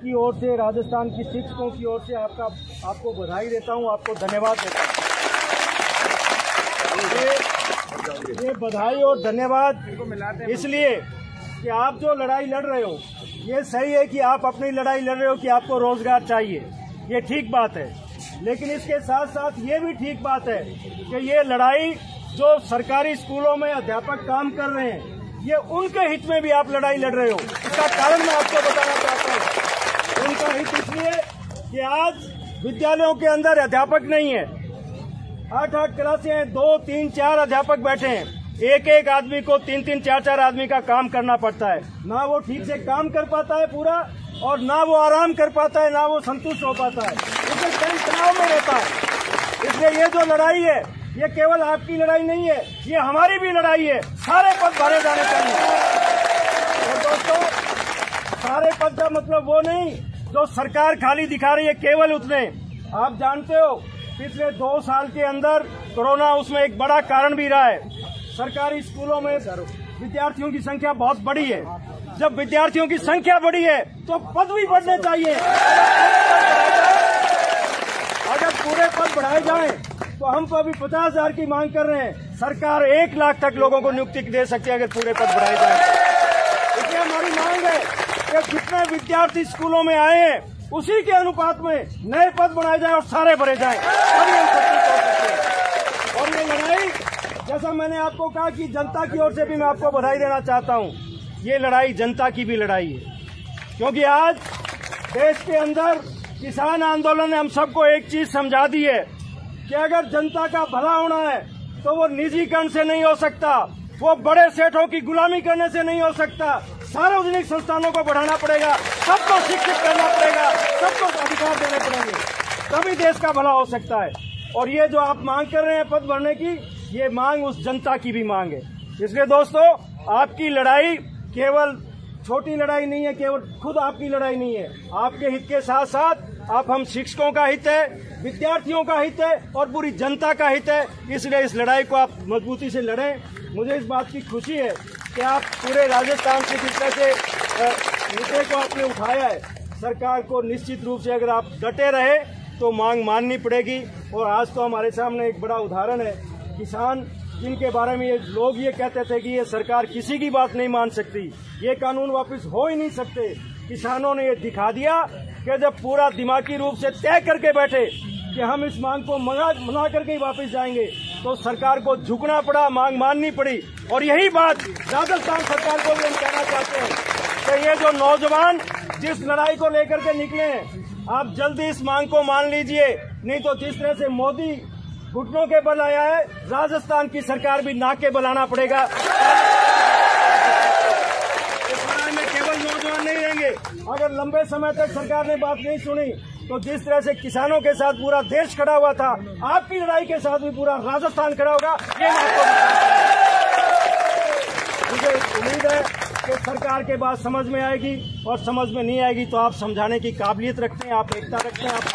की ओर से, राजस्थान की शिक्षकों की ओर से आपको बधाई देता हूं, आपको धन्यवाद देता हूं। ये बधाई और धन्यवाद इसलिए कि आप जो लड़ाई लड़ रहे हो, ये सही है कि आप अपनी लड़ाई लड़ रहे हो कि आपको रोजगार चाहिए, ये ठीक बात है। लेकिन इसके साथ साथ ये भी ठीक बात है कि ये लड़ाई जो सरकारी स्कूलों में अध्यापक काम कर रहे हैं, ये उनके हित में भी आप लड़ाई लड़ रहे हो। इसका कारण मैं आपको बताना चाहता हूँ। उनका हित इसलिए कि आज विद्यालयों के अंदर अध्यापक नहीं है, 8-8 क्लासें, 2, 3, 4 अध्यापक बैठे हैं, एक आदमी को 3-3, 4-4 आदमी का काम करना पड़ता है। ना वो ठीक से काम कर पाता है पूरा, और ना वो आराम कर पाता है, ना वो संतुष्ट हो पाता है, उसमें कई तनाव में रहता है। इसलिए ये जो लड़ाई है, ये केवल आपकी लड़ाई नहीं है, ये हमारी भी लड़ाई है। सारे पद भरे जाने चाहिए। और दोस्तों, सारे पद का मतलब वो नहीं जो सरकार खाली दिखा रही है, केवल उतने। आप जानते हो पिछले 2 साल के अंदर कोरोना उसमें एक बड़ा कारण भी रहा है। सरकारी स्कूलों में विद्यार्थियों की संख्या बहुत बड़ी है। जब विद्यार्थियों की संख्या बड़ी है तो पद भी बढ़ने चाहिए। अगर पूरे पद बढ़ाए जाएं तो हम तो अभी 50,000 की मांग कर रहे हैं, सरकार 1 लाख तक लोगों को नियुक्ति दे सकती है अगर पूरे पद बढ़ाए जाएं। इसलिए हमारी मांग है कि जितने विद्यार्थी स्कूलों में आए हैं उसी के अनुपात में नए पद बढ़ाए जाएं और सारे भरे जाएं, तभी हम सक्षम हो सकते हैं। और ये लड़ाई, जैसा मैंने आपको कहा कि जनता की ओर से भी मैं आपको बधाई देना चाहता हूं, ये लड़ाई जनता की भी लड़ाई है। क्योंकि आज देश के अंदर किसान आंदोलन ने हम सबको एक चीज समझा दी है कि अगर जनता का भला होना है तो वो निजीकरण से नहीं हो सकता, वो बड़े सेठों की गुलामी करने से नहीं हो सकता। सार्वजनिक संस्थानों को बढ़ाना पड़ेगा, सबको शिक्षित करना पड़ेगा, सबको अधिकार देने पड़ेंगे, तभी देश का भला हो सकता है। और ये जो आप मांग कर रहे हैं पद भरने की, ये मांग उस जनता की भी मांग है। इसलिए दोस्तों, आपकी लड़ाई केवल छोटी लड़ाई नहीं है, केवल खुद आपकी लड़ाई नहीं है, आपके हित के साथ साथ आप हम शिक्षकों का हित है, विद्यार्थियों का हित है और पूरी जनता का हित है। इसलिए इस लड़ाई को आप मजबूती से लड़ें। मुझे इस बात की खुशी है कि आप पूरे राजस्थान से जिस तरह से मुद्दे को आपने उठाया है, सरकार को निश्चित रूप से अगर आप डटे रहे तो मांग माननी पड़ेगी। और आज तो हमारे सामने एक बड़ा उदाहरण है, किसान जिनके बारे में ये लोग ये कहते थे कि ये सरकार किसी की बात नहीं मान सकती, ये कानून वापस हो ही नहीं सकते, किसानों ने ये दिखा दिया कि जब पूरा दिमागी रूप से तय करके बैठे कि हम इस मांग को मना करके ही वापस जाएंगे, तो सरकार को झुकना पड़ा, मांग माननी पड़ी। और यही बात राजस्थान सरकार को भी हम कहना चाहते हैं कि ये जो नौजवान जिस लड़ाई को लेकर के निकले हैं, आप जल्दी इस मांग को मान लीजिए, नहीं तो जिस तरह से मोदी घुटनों के बल आया है, राजस्थान की सरकार भी नाक के बल आना पड़ेगा। इस लड़ाई में केवल नौजवान नहीं रहेंगे। अगर लंबे समय तक सरकार ने बात नहीं सुनी तो जिस तरह से किसानों के साथ पूरा देश खड़ा हुआ था, आपकी लड़ाई के साथ भी पूरा राजस्थान खड़ा होगा। ये मुझे उम्मीद है कि सरकार के बात समझ में आएगी, और समझ में नहीं आएगी तो आप समझाने की काबिलियत रखते हैं, आप एकता रखते हैं, आप